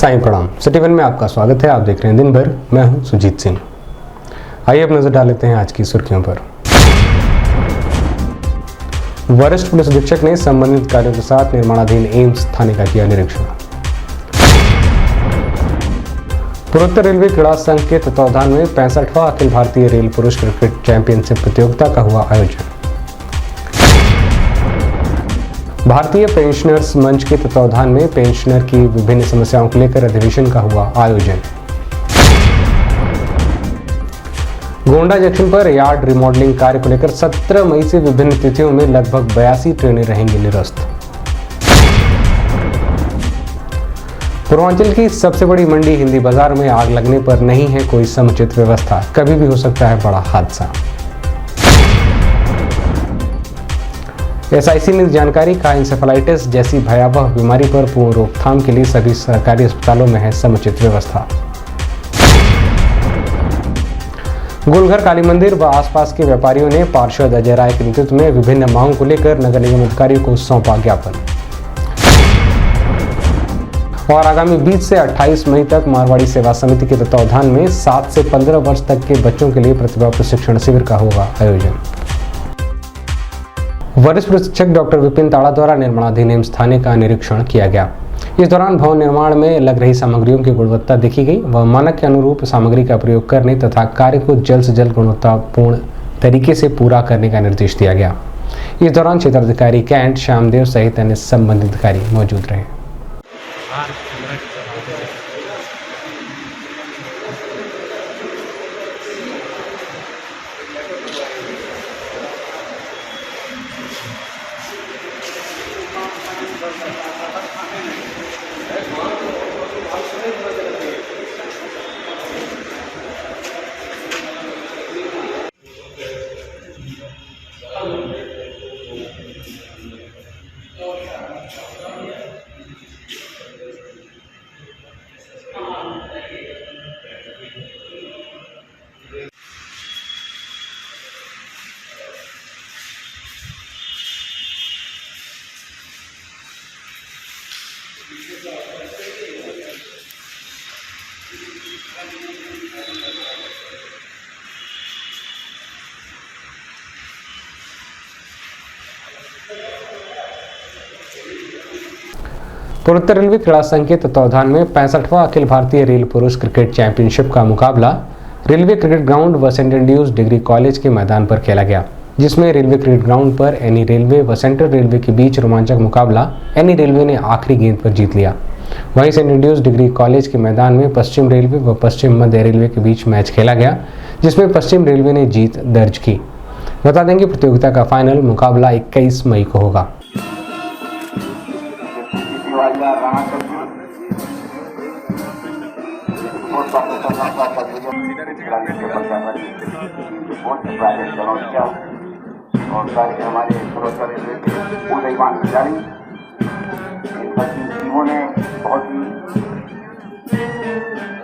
साईं प्रणाम। City one में आपका स्वागत है। आप देख रहे हैं दिन भर। मैं हूं सुजीत सिंह। आइए अब नजर डाल लेते हैं आज की सुर्खियों पर। वरिष्ठ पुलिस अधीक्षक ने संबंधित कार्यों के साथ निर्माणाधीन एम्स थाने का किया निरीक्षण। पूर्वोत्तर रेलवे क्रीड़ा संघ के तत्वावधान में 65वां अखिल भारतीय रेल पुरुष क्रिकेट चैंपियनशिप प्रतियोगिता का हुआ आयोजन। भारतीय पेंशनर्स मंच के तत्वावधान में पेंशनर की विभिन्न समस्याओं को लेकर अधिवेशन का हुआ आयोजन। गोंडा जंक्शन पर यार्ड रिमॉडलिंग कार्य को लेकर 17 मई से विभिन्न तिथियों में लगभग 82 ट्रेनें रहेंगी निरस्त। पूर्वांचल की सबसे बड़ी मंडी हिंदी बाजार में आग लगने पर नहीं है कोई समुचित व्यवस्था, कभी भी हो सकता है बड़ा हादसा। एसआईसी ने जानकारी का इंसेफेलाइटिस जैसी भयावह बीमारी पर पूर्ण रोकथाम के लिए सभी सरकारी अस्पतालों में है समुचित व्यवस्था। गोलघर काली मंदिर व आसपास के व्यापारियों ने पार्षद अजय राय के नेतृत्व में विभिन्न मांगों को लेकर नगर निगम अधिकारियों को सौंपा ज्ञापन। और आगामी 20 से 28 मई तक मारवाड़ी सेवा समिति के तत्वावधान में 7 से 15 वर्ष तक के बच्चों के लिए प्रतिभा प्रशिक्षण शिविर का होगा आयोजन। वरिष्ठ पुलिस अधीक्षक डॉक्टर विपिन ताड़ा द्वारा निर्माणाधीन एम्स थाने का निरीक्षण किया गया। इस दौरान भवन निर्माण में लग रही सामग्रियों की गुणवत्ता देखी गई व मानक के अनुरूप सामग्री का प्रयोग करने तथा कार्य को जल्द से जल्द गुणवत्तापूर्ण तरीके से पूरा करने का निर्देश दिया गया। इस दौरान क्षेत्राधिकारी कैंट श्यामदेव सहित अन्य संबंधित अधिकारी मौजूद रहे। पूर्वोत्तर रेलवे क्रीड़ा संघ के तत्वावधान में 65वां अखिल भारतीय रेल पुरुष क्रिकेट चैंपियनशिप का मुकाबला रेलवे क्रिकेट ग्राउंड व सेंट एंड्रयूज डिग्री कॉलेज के मैदान पर खेला गया, जिसमें रेलवे क्रिकेट ग्राउंड पर एनी रेलवे व सेंट्रल रेलवे के बीच रोमांचक मुकाबला एनी रेलवे ने आखिरी गेंद पर जीत लिया। वहीं सेंट एंड्रयूज डिग्री कॉलेज के मैदान में पश्चिम रेलवे व पश्चिम मध्य रेलवे के बीच मैच खेला गया, जिसमें पश्चिम रेलवे ने जीत दर्ज की। बता दें कि प्रतियोगिता का फाइनल मुकाबला 21 मई को होगा। और सारे हमारे पूर्वोत्तर रेलवे के पूर्णमान खिलाड़ी इन टीमों ने बहुत ही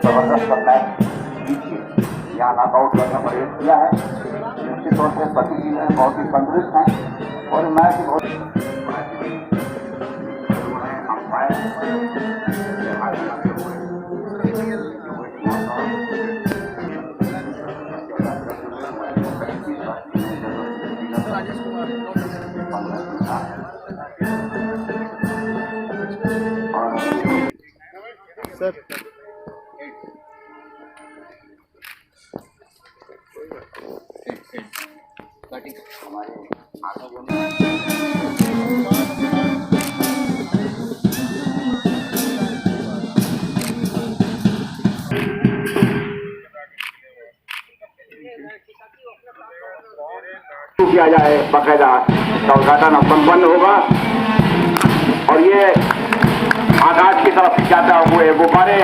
जबरदस्त मैच जीत यहाँ नॉकआउट करना प्रयास किया है। निश्चित तौर से सभी टीमें बहुत ही तंदुरुस्त हैं और मैच बहुत सर किया जाए, बाकायदा उद्घाटन संपन्न होगा और ये आकाश की तरफ जाता हुए गुब्बारे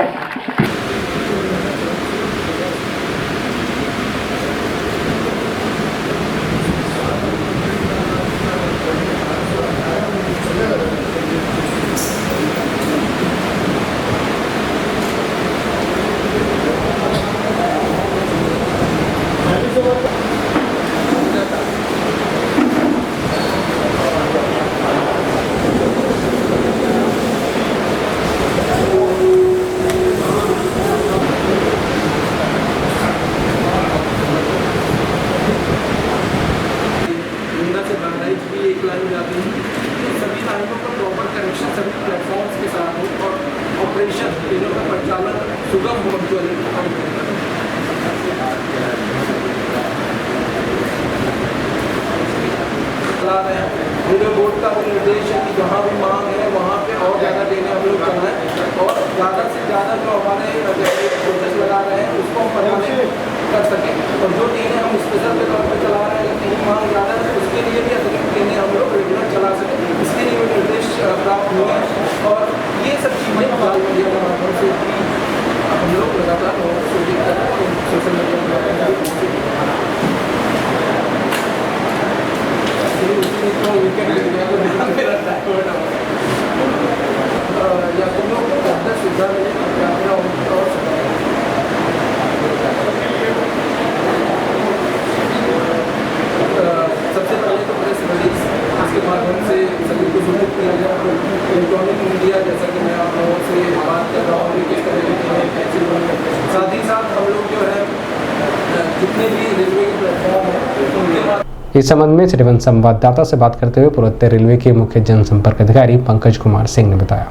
इस संबंध में सिटीवन संवाददाता से बात करते हुए पूर्वोत्तर रेलवे के मुख्य जनसंपर्क अधिकारी पंकज कुमार सिंह ने बताया।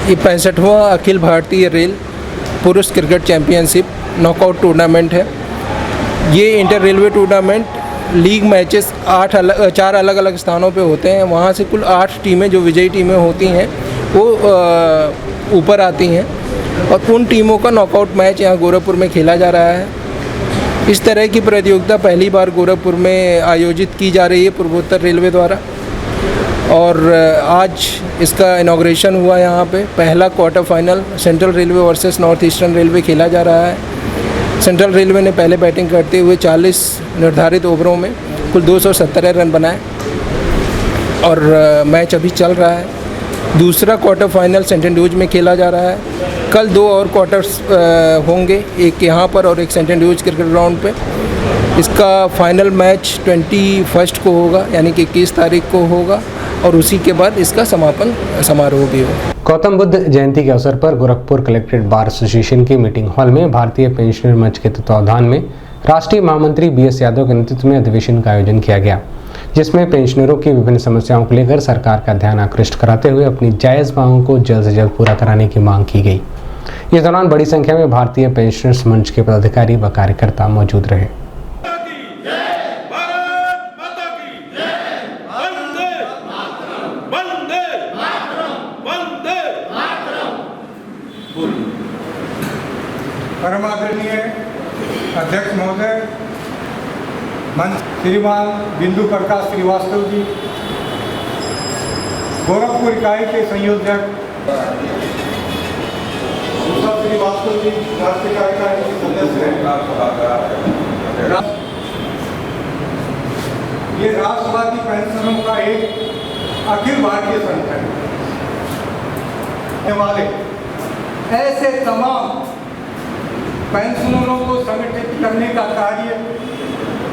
ये 65वां अखिल भारतीय रेल पुरुष क्रिकेट चैंपियनशिप नॉकआउट टूर्नामेंट है। ये inter railway tournament league matches 4 अलग अलग स्थानों पे होते हैं। वहाँ से कुल 8 टीमें जो विजयी टीमें होती हैं वो ऊपर आती हैं और उन टीमों का नॉकआउट मैच यहाँ गोरखपुर में खेला जा रहा है। इस तरह की प्रतियोगिता पहली बार गोरखपुर में आयोजित की जा रही है पूर्वोत्तर रेलवे द्वारा और आज इसका इनॉग्रेशन हुआ। यहाँ पे पहला quarter final central railway versus north eastern railway खेला जा रहा है। सेंट्रल रेलवे ने पहले बैटिंग करते हुए 40 निर्धारित ओवरों में कुल 217 रन बनाए और मैच अभी चल रहा है। दूसरा क्वार्टर फाइनल सेंट एंड्रूज में खेला जा रहा है। कल 2 और क्वार्टर्स होंगे, एक यहाँ पर और एक सेंट एंड्रूज क्रिकेट ग्राउंड पे। इसका फाइनल मैच 21 को होगा, यानी कि 21 तारीख को होगा और उसी के बाद इसका समापन समारोह भी होगा। गौतम बुद्ध जयंती के अवसर पर गोरखपुर कलेक्ट्रेट बार एसोसिएशन की मीटिंग हॉल में भारतीय पेंशनर मंच के तत्वावधान में राष्ट्रीय महामंत्री BS यादव के नेतृत्व में अधिवेशन का आयोजन किया गया, जिसमें पेंशनरों की विभिन्न समस्याओं को लेकर सरकार का ध्यान आकृष्ट कराते हुए अपनी जायज़ मांगों को जल्द से जल्द पूरा कराने की मांग की गई। इस दौरान बड़ी संख्या में भारतीय पेंशनर्स मंच के पदाधिकारी व कार्यकर्ता मौजूद रहे। परम आदरणीय अध्यक्ष महोदय, मंच श्रीमान बिंदु प्रकाश श्रीवास्तव जी, गोरखपुर इकाई के संयोजक श्रीवास्तव जी, राष्ट्रीय कार्यकारिणी के सदस्य हैं। ये राष्ट्रवादी पेंशनरों का एक अखिल भारतीय संगठन वाले ऐसे तमाम पेंशनरों को संगठित करने का कार्य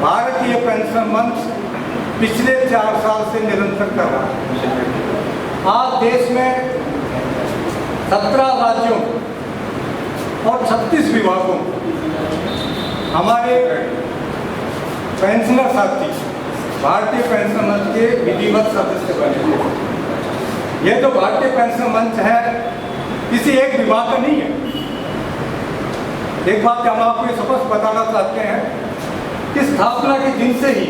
भारतीय पेंशन मंच पिछले 4 साल से निरंतर कर रहा है। आज देश में 17 राज्यों और 36 विभागों हमारे पेंशनर साथी भारतीय पेंशन मंच के विधिवत सदस्य बने थे। ये जो भारतीय पेंशन मंच है किसी एक विभाग का नहीं है। एक बात हम आपको स्पष्ट बताना चाहते हैं कि स्थापना के दिन से ही,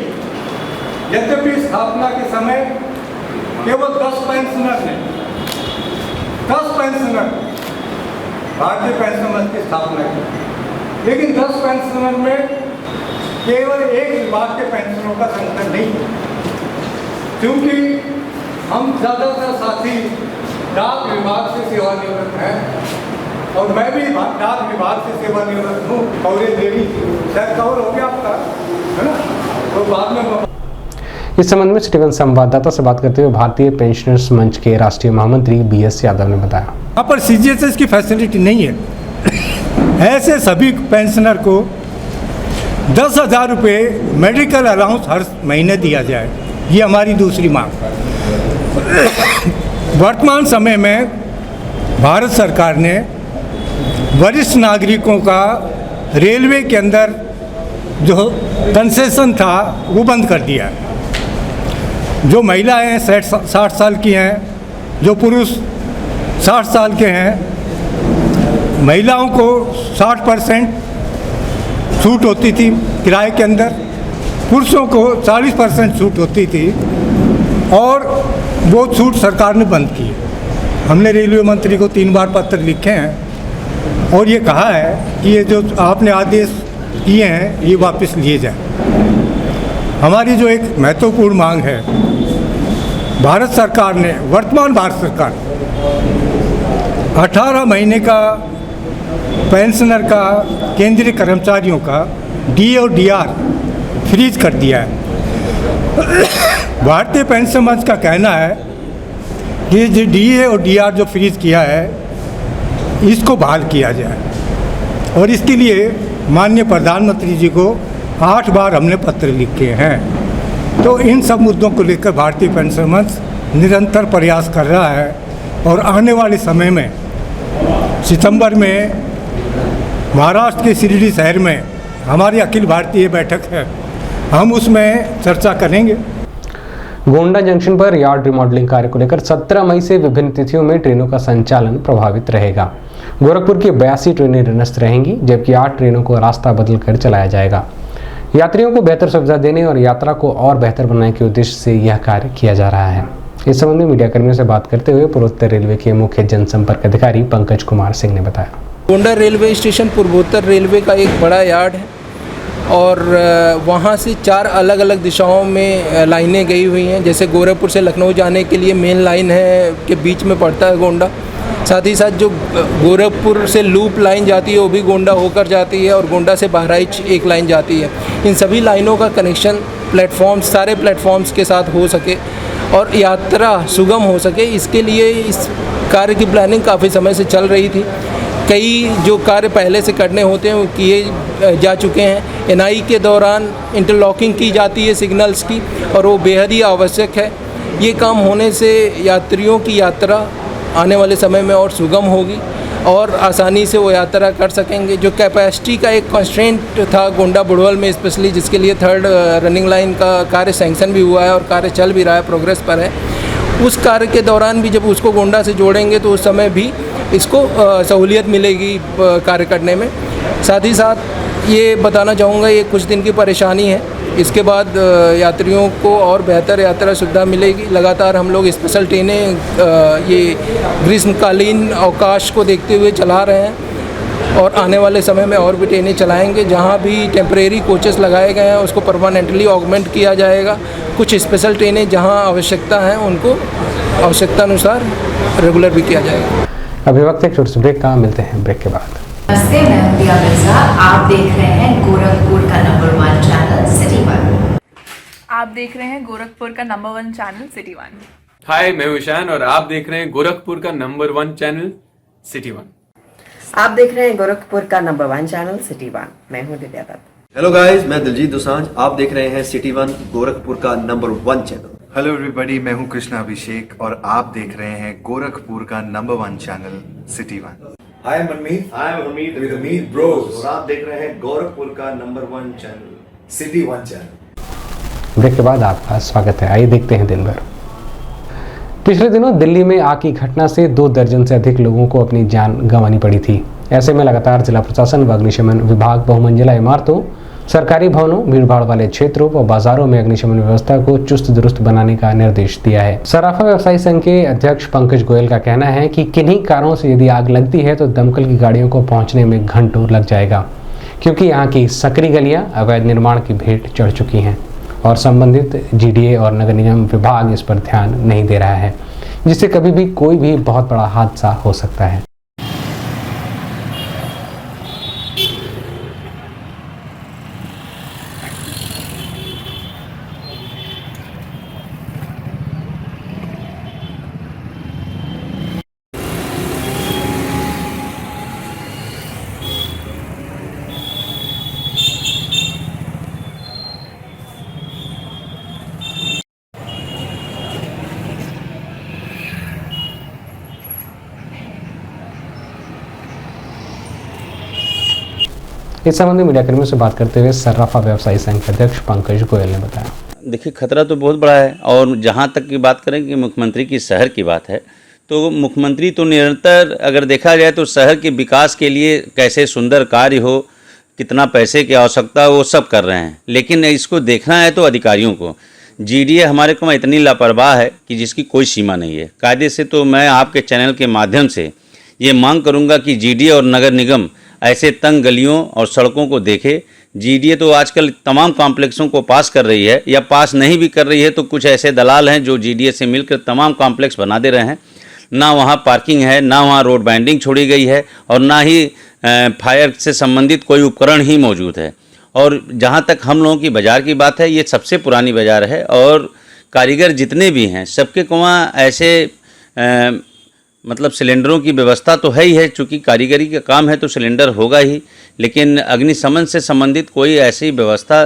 यद्यपि स्थापना के समय केवल 10 पेंशनर ने 10 पेंशनर भारतीय पेंशन मंच की स्थापना की, लेकिन 10 पेंशनर में केवल एक विभाग के पेंशनरों का संगठन नहीं है, क्योंकि हम ज़्यादातर साथी डाक विभाग से सेवानिवृत्त हैं और मैं भी डाक विभाग से सेवानिवृत्त हूँ। कवरेज देनी शायद कवर हो गया आपका, है ना, तो बाद में। इस संबंध में सिटीवन संवाददाता से बात करते हुए भारतीय पेंशनर्स मंच के राष्ट्रीय महामंत्री BS यादव ने बताया, यहाँ पर CGHS की फैसिलिटी नहीं है। ऐसे सभी पेंशनर को 10,000 रुपये मेडिकल अलाउंस हर महीने दिया जाए, ये हमारी दूसरी मांग। वर्तमान समय में भारत सरकार ने वरिष्ठ नागरिकों का रेलवे के अंदर जो कंसेशन था वो बंद कर दिया है। जो महिलाएं 60 साल की हैं, जो पुरुष 60 साल के हैं, महिलाओं को 60% छूट होती थी किराए के अंदर, पुरुषों को 40% छूट होती थी और वो छूट सरकार ने बंद की। हमने रेलवे मंत्री को 3 बार पत्र लिखे हैं और ये कहा है कि ये जो आपने आदेश किए हैं ये वापस लिए जाए। हमारी जो एक महत्वपूर्ण मांग है, भारत सरकार ने, वर्तमान भारत सरकार 18 महीने का पेंशनर का, केंद्रीय कर्मचारियों का DA और DR फ्रीज कर दिया है। भारतीय पेंशन मंच का कहना है कि जो DA और DR जो फ्रीज किया है इसको बहाल किया जाए और इसके लिए माननीय प्रधानमंत्री जी को 8 बार हमने पत्र लिखे हैं। तो इन सब मुद्दों को लेकर भारतीय पेंशन मंच निरंतर प्रयास कर रहा है और आने वाले समय में सितंबर में महाराष्ट्र के शिरडी शहर में हमारी अखिल भारतीय बैठक है हम उसमें चर्चा करेंगे। गोंडा जंक्शन पर यार्ड रिमॉडलिंग कार्य को लेकर 17 मई से विभिन्न तिथियों में ट्रेनों का संचालन प्रभावित रहेगा। गोरखपुर की 82 ट्रेनें निरस्त रहेंगी, जबकि 8 ट्रेनों को रास्ता बदलकर चलाया जाएगा। यात्रियों को बेहतर सुविधा देने और यात्रा को और बेहतर बनाने के उद्देश्य से यह कार्य किया जा रहा है। इस संबंध में मीडिया कर्मियों से बात करते हुए पूर्वोत्तर रेलवे के मुख्य जनसंपर्क अधिकारी पंकज कुमार सिंह ने बताया। गोंडा रेलवे स्टेशन पूर्वोत्तर रेलवे का एक बड़ा यार्ड है और वहाँ से 4 अलग अलग दिशाओं में लाइनें गई हुई हैं। जैसे गोरखपुर से लखनऊ जाने के लिए मेन लाइन है के बीच में पड़ता है गोंडा। साथ ही साथ जो गोरखपुर से लूप लाइन जाती है वो भी गोंडा होकर जाती है और गोंडा से बहराइच एक लाइन जाती है। इन सभी लाइनों का कनेक्शन सारे प्लेटफॉर्म्स के साथ हो सके और यात्रा सुगम हो सके, इसके लिए इस कार्य की प्लानिंग काफ़ी समय से चल रही थी। कई जो कार्य पहले से करने होते हैं वो किए जा चुके हैं। एनआई के दौरान इंटरलॉकिंग की जाती है सिग्नल्स की और वो बेहद ही आवश्यक है। ये काम होने से यात्रियों की यात्रा आने वाले समय में और सुगम होगी और आसानी से वो यात्रा कर सकेंगे। जो कैपेसिटी का एक कंस्ट्रेंट था गोंडा बुढ़वल में स्पेशली, जिसके लिए 3rd रनिंग लाइन का कार्य सैंक्शन भी हुआ है और कार्य चल भी रहा है, प्रोग्रेस पर है। उस कार्य के दौरान भी जब उसको गोंडा से जोड़ेंगे तो उस समय भी इसको सहूलियत मिलेगी कार्य करने में। साथ ही साथ ये बताना चाहूँगा ये कुछ दिन की परेशानी है, इसके बाद यात्रियों को और बेहतर यात्रा सुविधा मिलेगी। लगातार हम लोग स्पेशल ट्रेनें ये ग्रीष्मकालीन अवकाश को देखते हुए चला रहे हैं और आने वाले समय में और भी ट्रेनें चलाएंगे। जहां भी टेम्परेरी कोचेस लगाए गए हैं उसको परमानेंटली ऑगमेंट किया जाएगा। कुछ स्पेशल ट्रेनें जहां आवश्यकता है उनको आवश्यकता अनुसार रेगुलर भी किया जाएगा। अभी वक्त एक छोटे से ब्रेक का, मिलते हैं ब्रेक के बाद। नमस्ते, मैं हूं दिया मिर्जा। आप देख रहे हैं गोरखपुर का नंबर 1 चैनल सिटी 1। आप देख रहे हैं गोरखपुर का नंबर 1 चैनल सिटी 1। हाय, मैं हूं ईशान और आप देख रहे हैं गोरखपुर का नंबर 1 चैनल सिटी 1। आप देख रहे हैं गोरखपुर का नंबर 1 चैनल सिटी 1। मैं हूं दिव्या दत्त। हेलो गाइस, मैं दिलजीत दोसांझ। आप देख रहे हैं सिटी 1 गोरखपुर का नंबर 1 चैनल। हेलो एवरीबॉडी, मैं हूं कृष्णा अभिषेक और आप देख रहे हैं गोरखपुर का number 1 channel city 1। Hi Manmeet, I am Hameed with Hameed bros और आप देख रहे हैं गोरखपुर का number 1 channel city 1 channel. Break के बाद आपका स्वागत है। आइए देखते हैं दिन भर। पिछले दिनों दिल्ली में आग की घटना से 2 दर्जन से अधिक लोगों को अपनी जान गंवानी पड़ी थी। ऐसे में लगातार जिला प्रशासन व अग्निशमन विभाग बहुमंजिला इमारतों, सरकारी भवनों, भीड़भाड़ वाले क्षेत्रों व बाजारों में अग्निशमन व्यवस्था को चुस्त दुरुस्त बनाने का निर्देश दिया है। सराफा व्यवसायी संघ के अध्यक्ष पंकज गोयल का कहना है कि किन्हीं कारणों से यदि आग लगती है तो दमकल की गाड़ियों को पहुंचने में घंटों लग जाएगा, क्योंकि यहाँ की सकरी गलियां अवैध निर्माण की भेंट चढ़ चुकी हैं और संबंधित जीडीए और नगर निगम विभाग इस पर ध्यान नहीं दे रहा है, जिससे कभी भी कोई भी बहुत बड़ा हादसा हो सकता है। इस संबंध में मीडियाकर्मियों से बात करते हुए सर्राफा व्यवसायी संघ के अध्यक्ष पंकज गोयल ने बताया। देखिए, खतरा तो बहुत बड़ा है और जहाँ तक की बात करें कि मुख्यमंत्री की शहर की बात है तो मुख्यमंत्री तो निरंतर अगर देखा जाए तो शहर के विकास के लिए कैसे सुंदर कार्य हो, कितना पैसे की आवश्यकता हो, वो सब कर रहे हैं। लेकिन इसको देखना है तो अधिकारियों को। जीडीए हमारे को इतनी लापरवाह है कि जिसकी कोई सीमा नहीं है। कायदे से तो मैं आपके चैनल के माध्यम से ये मांग करूँगा कि जीडीए और नगर निगम ऐसे तंग गलियों और सड़कों को देखे। जीडीए तो आजकल तमाम कॉम्प्लेक्सों को पास कर रही है, या पास नहीं भी कर रही है तो कुछ ऐसे दलाल हैं जो जीडीए से मिलकर तमाम कॉम्प्लेक्स बना दे रहे हैं। ना वहाँ पार्किंग है, ना वहाँ रोड बाइंडिंग छोड़ी गई है और ना ही फायर से संबंधित कोई उपकरण ही मौजूद है। और जहाँ तक हम लोगों की बाज़ार की बात है, ये सबसे पुरानी बाज़ार है और कारीगर जितने भी हैं सबके को वहाँ ऐसे मतलब सिलेंडरों की व्यवस्था तो है ही है, चूँकि कारीगरी का काम है तो सिलेंडर होगा ही, लेकिन अग्निशमन से संबंधित कोई ऐसी व्यवस्था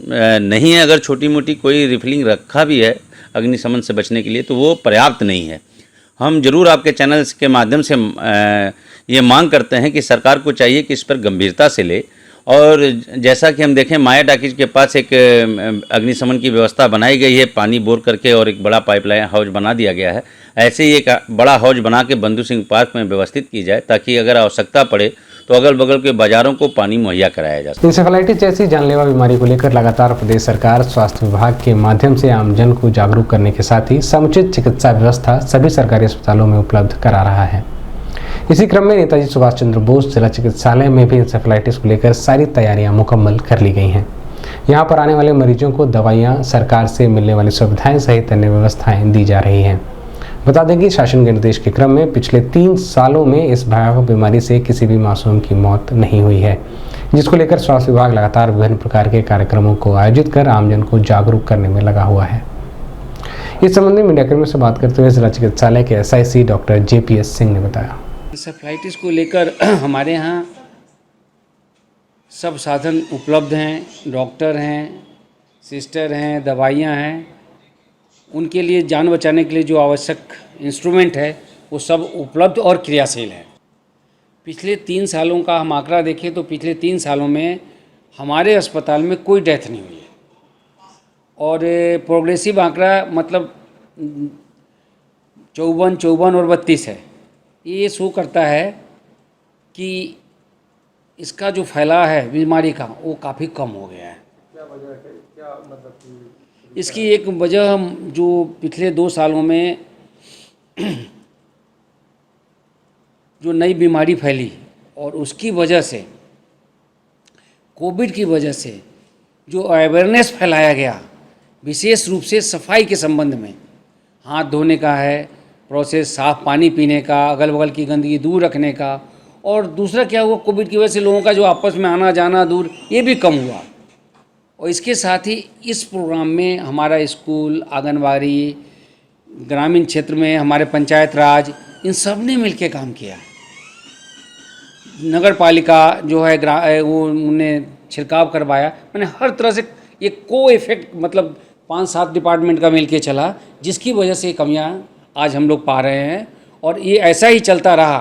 नहीं है। अगर छोटी मोटी कोई रिफिलिंग रखा भी है अग्निशमन से बचने के लिए तो वो पर्याप्त नहीं है। हम जरूर आपके चैनल के माध्यम से ये मांग करते हैं कि सरकार को चाहिए कि इस पर गंभीरता से ले और जैसा कि हम देखें माया टाकीज के पास एक अग्निशमन की व्यवस्था बनाई गई है, पानी बोर करके और एक बड़ा पाइपलाइन हाउस बना दिया गया है। ऐसे ही एक बड़ा हाउस बना के बंधु सिंह पार्क में व्यवस्थित की जाए ताकि अगर आवश्यकता पड़े तो अगल बगल के बाजारों को पानी मुहैया कराया जा सके। इंसेफेलाइटिस जैसी जानलेवा बीमारी को लेकर लगातार प्रदेश सरकार स्वास्थ्य विभाग के माध्यम से आमजन को जागरूक करने के साथ ही समुचित चिकित्सा व्यवस्था सभी सरकारी अस्पतालों में उपलब्ध करा रहा है। इसी क्रम में नेताजी सुभाष चंद्र बोस जिला चिकित्सालय में भी इंसेफेलाइटिस को लेकर सारी तैयारियां मुकम्मल कर ली गई हैं। यहां पर आने वाले मरीजों को दवाइयां, सरकार से मिलने वाली सुविधाएं सहित अन्य व्यवस्थाएं दी जा रही हैं। बता दें कि शासन के निर्देश के क्रम में पिछले 3 सालों में इस भयावह बीमारी से किसी भी मासूम की मौत नहीं हुई है, जिसको लेकर स्वास्थ्य विभाग लगातार विभिन्न प्रकार के कार्यक्रमों को आयोजित कर आमजन को जागरूक करने में लगा हुआ है। इस संबंध में मीडियाकर्मियों से बात करते हुए जिला चिकित्सालय के SIC डॉक्टर JPS सिंह ने बताया। इंसेफेलाइटिस को लेकर हमारे यहाँ सब साधन उपलब्ध हैं, डॉक्टर हैं, सिस्टर हैं, दवाइयाँ हैं। उनके लिए जान बचाने के लिए जो आवश्यक इंस्ट्रूमेंट है वो सब उपलब्ध और क्रियाशील है। पिछले 3 सालों का हम आंकड़ा देखें तो पिछले 3 सालों में हमारे अस्पताल में कोई डेथ नहीं हुई है और प्रोग्रेसिव आंकड़ा मतलब 54 और 32 है। ये शो करता है कि इसका जो फैलाव है बीमारी का वो काफ़ी कम हो गया है। क्या वजह है, क्या मतलब इसकी एक वजह हम जो पिछले 2 सालों में जो नई बीमारी फैली और उसकी वजह से कोविड की वजह से जो अवेयरनेस फैलाया गया, विशेष रूप से सफाई के संबंध में, हाथ धोने का है प्रोसेस, साफ पानी पीने का, अगल बगल की गंदगी दूर रखने का, और दूसरा क्या हुआ कोविड की वजह से लोगों का जो आपस में आना जाना दूर ये भी कम हुआ। और इसके साथ ही इस प्रोग्राम में हमारा स्कूल, आंगनबाड़ी, ग्रामीण क्षेत्र में हमारे पंचायत राज, इन सब ने मिलकर काम किया। नगर पालिका जो है वो उन्हें छिड़काव करवाया। मैंने हर तरह से ये को इफेक्ट मतलब 5-7 डिपार्टमेंट का मिलके चला, जिसकी वजह से कमियां आज हम लोग पा रहे हैं। और ये ऐसा ही चलता रहा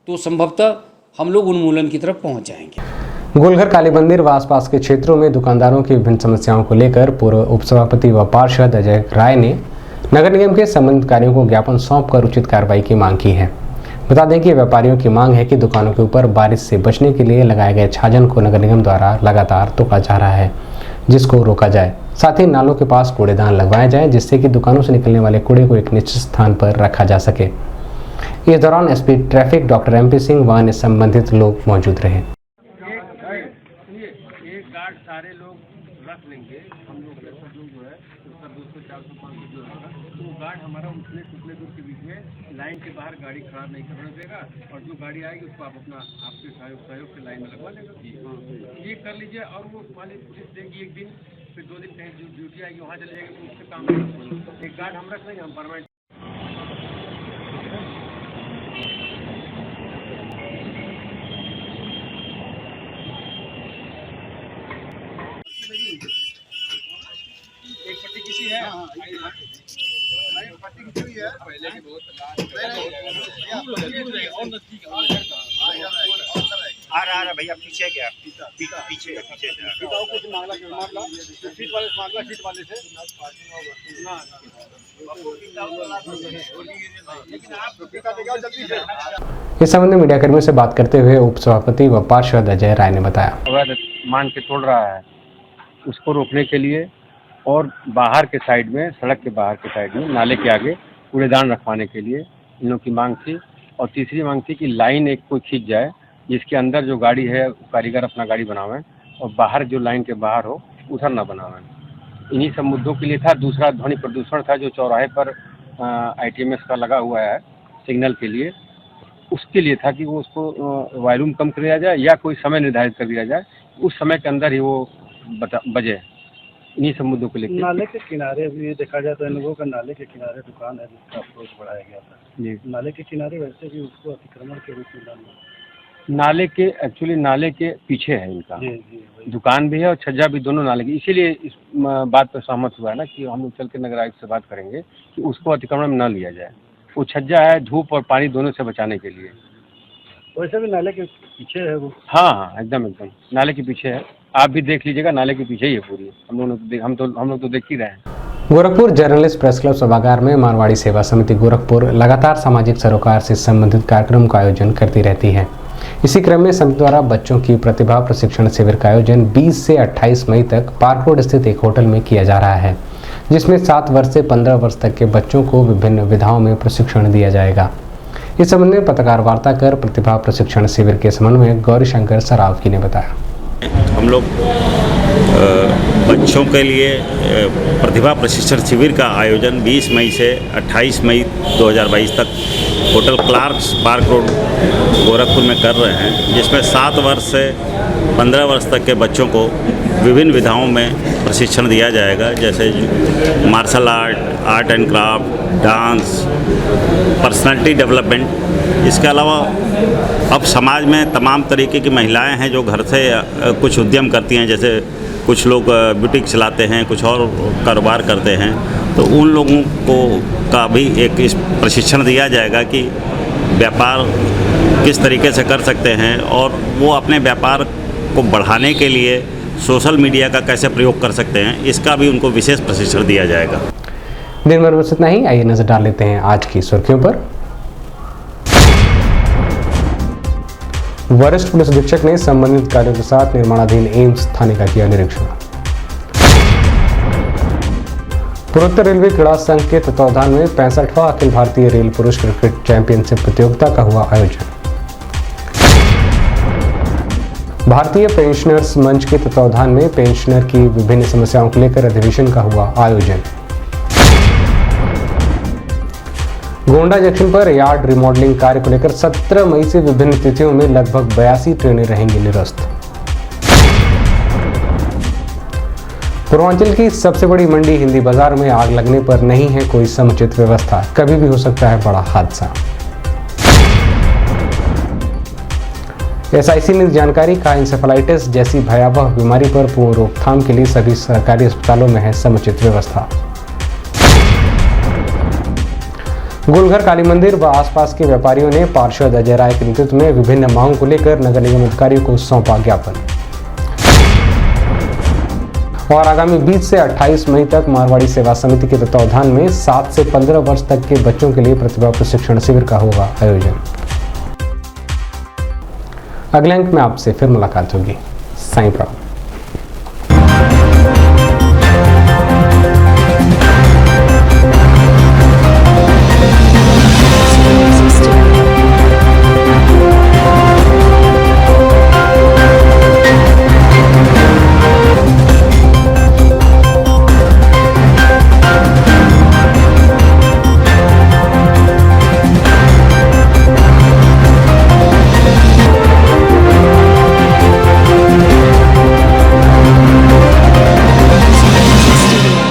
तो संभवतः हम लोग उन्मूलन की तरफ पहुंच जाएंगे। गोलघर काली मंदिर व आसपास के क्षेत्रों में दुकानदारों की विभिन्न समस्याओं को लेकर पूर्व उपसभापति व पार्षद अजय राय ने नगर निगम के संबंधित कार्यों को ज्ञापन सौंपकर उचित कार्रवाई की मांग की है। बता दें कि व्यापारियों की मांग है कि दुकानों के ऊपर बारिश से बचने के लिए लगाए गए छाजन को नगर निगम द्वारा लगातार तोड़ा जा रहा है, जिसको रोका जाए। साथ ही नालों के पास कूड़ेदान लगवाए जाए, जिससे कि दुकानों से निकलने वाले कूड़े को एक निश्चित स्थान पर रखा जा सके। इस दौरान SP traffic doctor MP Singh व अन्य संबंधित लोग मौजूद रहे। सारे लोग रख लेंगे, हम लोग जो है उसका 200, 400, 500 जो होगा तो वो गार्ड हमारा उतने दूर के बीच में लाइन के बाहर गाड़ी खड़ा नहीं करने देगा, और जो गाड़ी आएगी उसको आप अपना आपके सहयोग से लाइन में लगवा लेगा। ये कर लीजिए। और वो वाली पुलिस देगी एक दिन, फिर 2 दिन कहीं ड्यूटी आएगी वहाँ चले जाएंगे, तो उससे काम नहीं। एक गार्ड हम रख लेंगे, हम परमानेंट। एक पट्टी किसी है? पट्टी किसी हुई है? पहले की बहुत आ रहा भैया, पीछे गया, पीछे कुछ मांगला सीट वाले से ना, लेकिन आप जल्दी से। इस संबंध में मीडियाकर्मियों से बात करते हुए उप सभापति व पार्षद अजय राय ने बताया। अवैध मान के तोड़ रहा है, उसको रोकने के लिए और बाहर के साइड में, सड़क के बाहर के साइड में नाले के आगे कूड़ेदान रखवाने के लिए इन लोगों की मांग थी। और तीसरी मांग थी कि लाइन एक कोई खींच जाए, जिसके अंदर जो गाड़ी है कारीगर अपना गाड़ी बनावें और बाहर जो लाइन के बाहर हो उधर ना बनावें। इन्हीं सब मुद्दों के लिए था। दूसरा ध्वनि प्रदूषण था, जो चौराहे पर ITMS का लगा हुआ है सिग्नल के लिए, उसके लिए था कि वो उसको वॉल्यूम कम कर दिया जाए या कोई समय निर्धारित कर दिया जाए, उस समय के अंदर ही वो बजे। इन्हीं सब मुद्दों को लेकर नाले के किनारे भी देखा जाए तो इन लोगों का नाले के किनारे दुकान है, जिसका अप्रोच बढ़ाया गया था जी। नाले के किनारे वैसे भी उसको अतिक्रमण के रूप में डालना, नाले के एक्चुअली नाले के पीछे है इनका जी, दुकान भी है और छज्जा भी, दोनों नाले की। इसीलिए इस बात पर सहमत हुआ है ना कि हम लोग चल के नगर आयुक्त से बात करेंगे कि उसको अतिक्रमण में न लिया जाए। वो छज्जा है धूप और पानी दोनों से बचाने के लिए। वैसे भी नाले के पीछे है वो। हाँ हाँ एकदम एकदम नाले के पीछे है, आप भी देख लीजिएगा, नाले के पीछे ही है पूरी। हम लोग तो देख ही रहे हैं। गोरखपुर जर्नलिस्ट प्रेस क्लब सभागार में मारवाड़ी सेवा समिति गोरखपुर लगातार सामाजिक सरोकार से संबंधित कार्यक्रम का आयोजन करती रहती है। इसी क्रम में समिति द्वारा बच्चों की प्रतिभा प्रशिक्षण शिविर का आयोजन 20 से 28 मई तक पार्क रोड स्थित एक होटल में किया जा रहा है, जिसमें 7 वर्ष से 15 वर्ष तक के बच्चों को विभिन्न विधाओं में प्रशिक्षण दिया जाएगा। इस संबंध में पत्रकार वार्ता कर प्रतिभा प्रशिक्षण शिविर के समन्वयक गौरीशंकर सरावगी ने बताया। हम लोग बच्चों के लिए प्रतिभा प्रशिक्षण शिविर का आयोजन 20 मई से 28 मई 2022 तक hotel Clarks park road Gorakhpur में कर रहे हैं, जिसमें 7 वर्ष से 15 वर्ष तक के बच्चों को विभिन्न विधाओं में प्रशिक्षण दिया जाएगा, जैसे martial art, art and craft, dance, personality development. इसके अलावा अब समाज में तमाम तरीके की महिलाएं हैं जो घर से कुछ उद्यम करती हैं, जैसे कुछ लोग बुटीक चलाते हैं, कुछ और कारोबार करते हैं, तो उन लोगों को का भी एक इस प्रशिक्षण दिया जाएगा कि व्यापार किस तरीके से कर सकते हैं और वो अपने व्यापार को बढ़ाने के लिए सोशल मीडिया का कैसे प्रयोग कर सकते हैं, इसका भी उनको विशेष प्रशिक्षण दिया जाएगा। दिन भर बस इतना ही। आइए नजर डाल लेते हैं आज की सुर्खियों पर। वरिष्ठ पुलिस अधीक्षक ने संबंधित कार्यों के साथ निर्माणाधीन एम्स थाने का किया निरीक्षण। पूर्वोत्तर रेलवे क्रीड़ा संघ के तत्वावधान में 65वां अखिल भारतीय रेल पुरुष क्रिकेट चैंपियनशिप प्रतियोगिता का हुआ आयोजन। भारतीय पेंशनर्स मंच के तत्वावधान में पेंशनर की विभिन्न समस्याओं को लेकर अधिवेशन का हुआ आयोजन। गोंडा जंक्शन पर यार्ड रिमॉडलिंग कार्य को लेकर 17 मई से विभिन्न तिथियों में लगभग 82 ट्रेनें रहेंगी निरस्त। पूर्वांचल की सबसे बड़ी मंडी हिंदी बाजार में आग लगने पर नहीं है कोई समुचित व्यवस्था, कभी भी हो सकता है बड़ा हादसा। एसआईसी ने जानकारी का इंसेफेलाइटिस जैसी भयावह बीमारी पर पूर्ण रोकथाम के लिए सभी सरकारी अस्पतालों में है समुचित व्यवस्था। गोलघर काली मंदिर व आसपास के व्यापारियों ने पार्षद अजय राय के नेतृत्व में विभिन्न मांगों को लेकर नगर निगम अधिकारियों को सौंपा ज्ञापन। और आगामी 20 से 28 मई तक मारवाड़ी सेवा समिति के तत्वावधान में 7 से 15 वर्ष तक के बच्चों के लिए प्रतिभा प्रशिक्षण शिविर का होगा आयोजन। अगले अंक में आपसे फिर मुलाकात होगी। साईं प्रणाम।